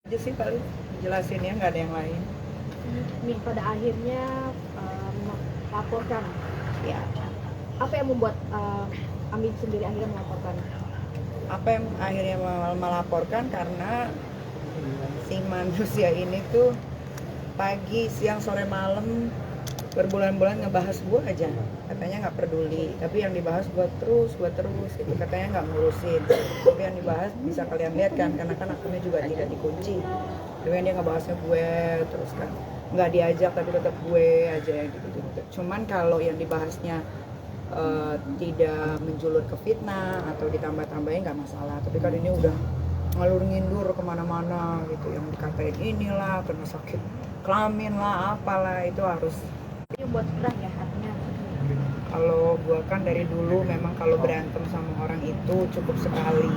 Aja sih paling jelasinnya, nggak ada yang lain. Nih pada akhirnya melaporkan. Ya, Apa yang membuat Amin sendiri akhirnya melaporkan? apa yang akhirnya melaporkan karena si manusia ini tuh pagi, siang, sore, malam berbulan-bulan ngebahas gue aja, katanya nggak peduli, tapi yang dibahas gue terus itu katanya nggak ngurusin, tapi yang dibahas bisa kalian lihat kan, karena kan akunnya juga tidak dikunci, tapi yang dia ngebahasnya gue terus kan, nggak diajak tapi tetap gue aja gitu. Cuman kalau yang dibahasnya tidak menjulur ke fitnah atau ditambah-tambahin nggak masalah, tapi kan ini udah ngalur ngindur kemana-mana gitu, yang dikatain inilah kena sakit kelamin lah apalah, itu harus. Ini buat perang ya artinya. Kalau gua kan dari dulu memang kalau berantem sama orang itu cukup sekali,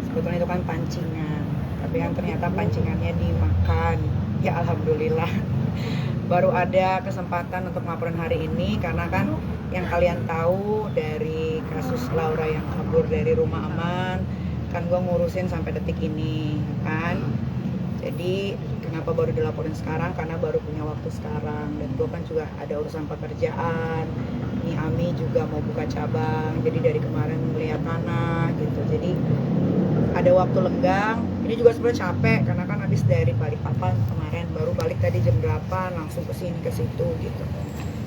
sebetulnya itu kan pancingan, tapi kan ternyata pancingannya dimakan, ya alhamdulillah. Baru ada kesempatan untuk laporan hari ini karena kan yang kalian tahu dari kasus Laura yang kabur dari rumah aman kan gue ngurusin sampai detik ini kan, jadi kenapa baru dilaporin sekarang, karena baru punya waktu sekarang, dan gue kan juga ada urusan pekerjaan, ini Ami juga mau buka cabang, jadi dari kemarin melihat anak gitu, jadi ada waktu lenggang. Ini juga sebenarnya capek karena kan habis dari Balikpapan kemarin, baru balik tadi jam 8 langsung ke sini ke situ gitu.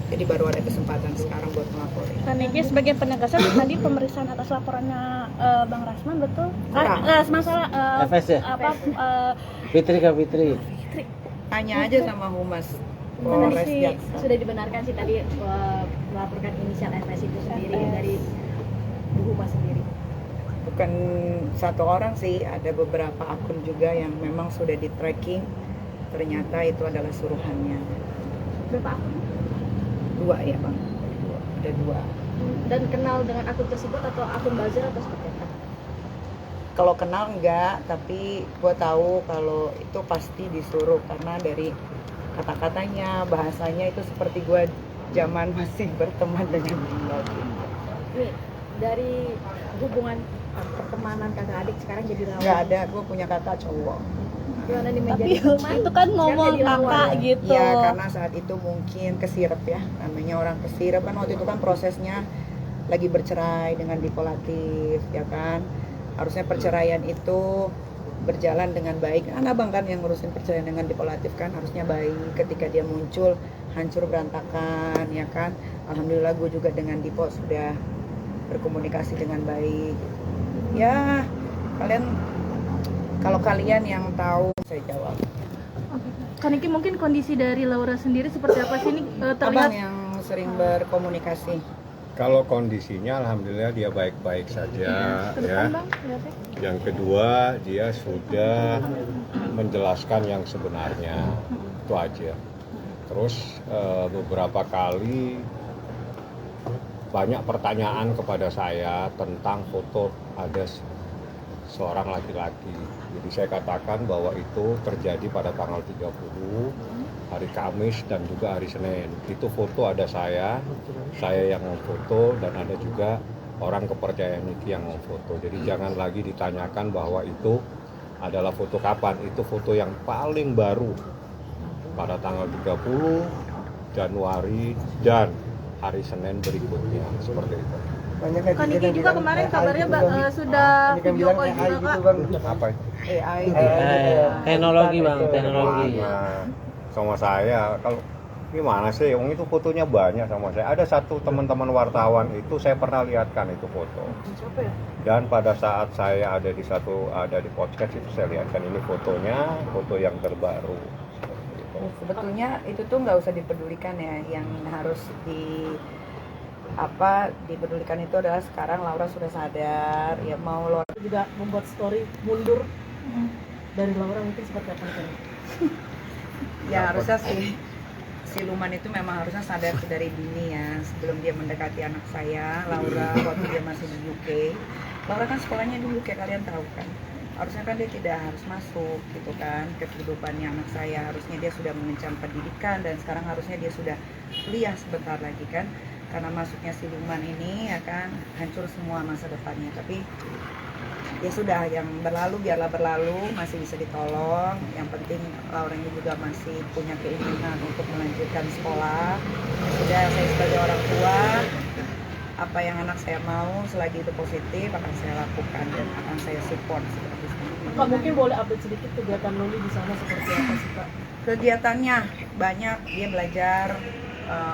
Jadi baru ada kesempatan sekarang buat melaporin. Nah, Niki sebagai penegasan tadi pemeriksaan atas laporannya Bang Rasman betul? Masalah FS ya? Fitri Kak Fitri. Tanya aja sama Humas Tadi Polres sih Jaksa. sudah dibenarkan sih tadi melaporkan inisial FS itu sendiri dari Bu Humas sendiri. Bukan satu orang sih, ada beberapa akun juga yang memang sudah di tracking, ternyata itu adalah suruhannya. Berapa akun? 2 ya bang, ada 2. Dan kenal dengan akun tersebut atau akun buzzer atau seperti apa? Kalau kenal enggak, tapi gue tahu kalau itu pasti disuruh karena dari kata-katanya, bahasanya itu seperti gue zaman masih berteman dengan dia. Nih dari hubungan pertemanan kakak adik sekarang jadi lawan. Nggak ada, gue punya kakak cowok. Gimana nih Tapi menjadi teman? itu kan ngomong jadi lawan kakak ya? gitu. Ya karena saat itu mungkin kesirep ya, namanya orang kesirep kan, waktu itu kan prosesnya lagi bercerai dengan bipolatif ya kan, harusnya perceraian itu berjalan dengan baik kan, abang kan yang ngurusin perceraian dengan bipolatif kan, harusnya baik. Ketika dia muncul hancur berantakan ya kan, alhamdulillah gue juga dengan Dipo sudah berkomunikasi dengan baik ya. Kalau kalian yang tahu saya jawab. Kak Niki, mungkin kondisi dari Laura sendiri seperti apa sih ini terlihat? Abang yang sering berkomunikasi. Kalau kondisinya alhamdulillah dia baik-baik saja Ke ya. depan, Bang, lihatnya. Yang kedua dia sudah menjelaskan yang sebenarnya, itu aja. Terus beberapa kali banyak pertanyaan kepada saya tentang foto ada seorang laki-laki. Jadi saya katakan bahwa itu terjadi pada tanggal 30 hari Kamis dan juga hari Senin. Itu foto ada saya yang memfoto, dan ada juga orang kepercayaan Niki yang memfoto. Jadi jangan lagi ditanyakan bahwa itu adalah foto kapan. Itu foto yang paling baru pada tanggal 30 Januari dan hari Senin berikutnya, seperti itu. Kak Niki juga kemarin kabarnya sudah video call juga Kak. Apa itu? AI. Teknologi bang, teknologi. Sama saya, kalau gimana sih, itu fotonya banyak sama saya. Ada satu teman-teman wartawan itu saya pernah lihatkan itu foto. Dan pada saat saya ada di podcast itu saya lihatkan ini fotonya, foto yang terbaru. Sebetulnya itu tuh nggak usah dipedulikan ya, yang harus dipedulikan itu adalah sekarang Laura sudah sadar ya, mau Laura Juga membuat story mundur dari Laura, mungkin seperti apa kan? ya harusnya sih siluman itu memang harusnya sadar dari dini ya, sebelum dia mendekati anak saya Laura waktu dia masih di UK. Laura kan sekolahnya di UK, kalian tahu kan, harusnya kan dia tidak harus masuk gitu kan ke kehidupannya anak saya, harusnya dia sudah mengencam pendidikan, dan sekarang harusnya dia sudah kuliah sebentar lagi kan, karena masuknya siluman ini ya kan hancur semua masa depannya. Tapi ya sudah, yang berlalu biarlah berlalu, masih bisa ditolong. Yang penting Lauranya juga masih punya keinginan untuk melanjutkan sekolah. Sudah, saya sebagai orang tua, apa yang anak saya mau selagi itu positif akan saya lakukan dan akan saya support seperti itu. Kak, mungkin boleh update sedikit kegiatan Loli di sana seperti apa sih Kak? Kegiatannya banyak, dia belajar.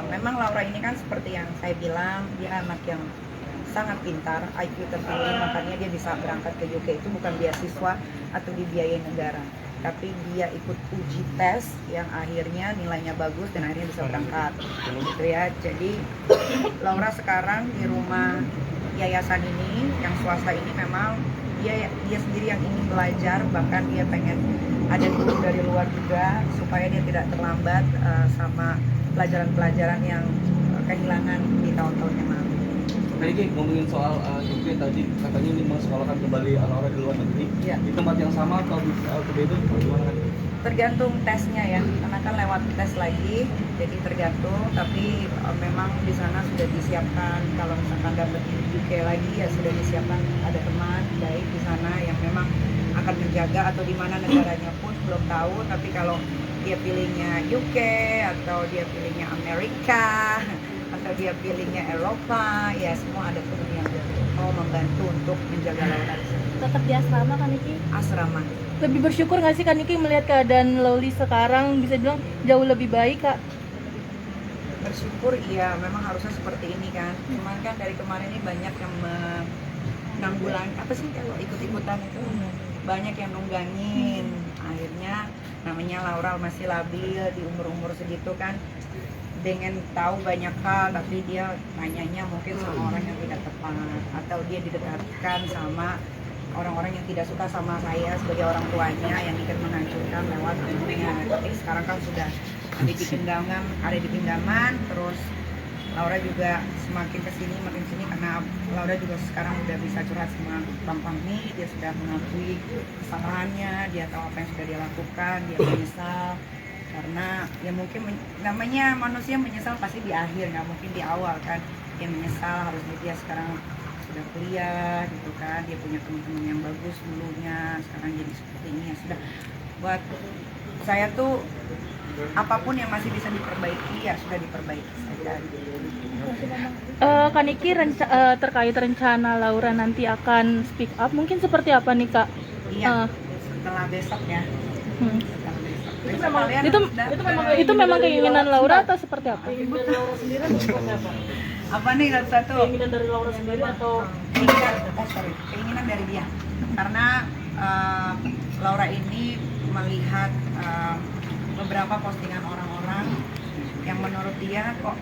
Memang Laura ini kan seperti yang saya bilang, dia anak yang sangat pintar, IQ tertinggi, makanya dia bisa berangkat ke UK itu bukan beasiswa atau dibiayai negara, tapi dia ikut uji tes yang akhirnya nilainya bagus dan akhirnya bisa berangkat gitu ya. Jadi Laura sekarang di rumah yayasan ini yang swasta ini memang dia sendiri yang ingin belajar, bahkan dia pengen ada guru dari luar juga supaya dia tidak terlambat sama pelajaran-pelajaran yang kehilangan di tahun-tahun yang lalu. Tadi ngomongin soal UK tadi, katanya ingin mensekolahkan kembali anak-anak di luar negeri. Ya. Di tempat yang sama atau berbeda? Gimana kan? Tergantung tesnya ya, karena kan lewat tes lagi, jadi tergantung. Tapi memang di sana sudah disiapkan, kalau misalkan dapat di UK lagi ya sudah disiapkan, ada teman baik di sana yang memang akan menjaga, atau di mana negaranya pun belum tahu. Tapi kalau dia pilihnya UK atau dia pilihnya Amerika atau dia pilihnya Eropa, ya semua ada tim yang mau membantu untuk menjaga Laura di sana. Tetap di asrama kan Niki? Asrama. Lebih bersyukur nggak sih Kak Niki melihat keadaan Loli sekarang bisa bilang jauh lebih baik Kak? Bersyukur, iya, memang harusnya seperti ini kan. Cuman kan dari kemarin ini banyak yang menanggulangi, apa sih kalau ikut-ikutan itu, banyak yang nunggangin. Akhirnya namanya Laura masih labil di umur-umur segitu kan, dengan tahu banyak hal, tapi dia tanyanya mungkin sama orang yang tidak tepat, atau dia didekatkan sama orang-orang yang tidak suka sama saya sebagai orang tuanya yang ingin menghancurkan lewat dunia. Tapi sekarang kan sudah ada di genggaman, terus Laura juga semakin kesini makin sini, karena Laura juga sekarang udah bisa curhat sama Bang Fahmi. Dia sudah mengakui kesalahannya, dia tahu apa yang sudah dia lakukan, dia menyesal. Karena ya mungkin namanya manusia menyesal pasti di akhir, nggak mungkin di awal kan. Dia menyesal, harusnya dia sekarang sudah kuliah gitu kan, dia punya teman-teman yang bagus dulunya, sekarang jadi seperti ini. Ya sudah, buat saya tuh apapun yang masih bisa diperbaiki ya sudah diperbaiki saja. Kak Niki terkait rencana Laura nanti akan speak up mungkin seperti apa nih Kak? Iya, setelah besok ya. Setelah besok. Besok kalian Itu memang keinginan Laura atau seperti apa? Keinginan dari Laura sendiri atau seperti apa? apa nih satu Keinginan dari Laura sendiri atau keinginan dari dia, karena Laura ini melihat beberapa postingan orang-orang yang menurut dia kok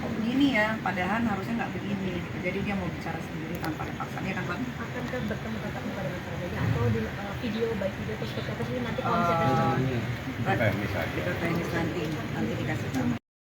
begini ya, padahal harusnya nggak begini. Jadi dia mau bicara sendiri tanpa ada paksaan, ya kan Bang? akankah bertemu tatap muka dengan Sarjana atau di video baik video atau seperti apa sih nanti kalau misalkan teknis aja. Itu teknis nanti dikasih tahu.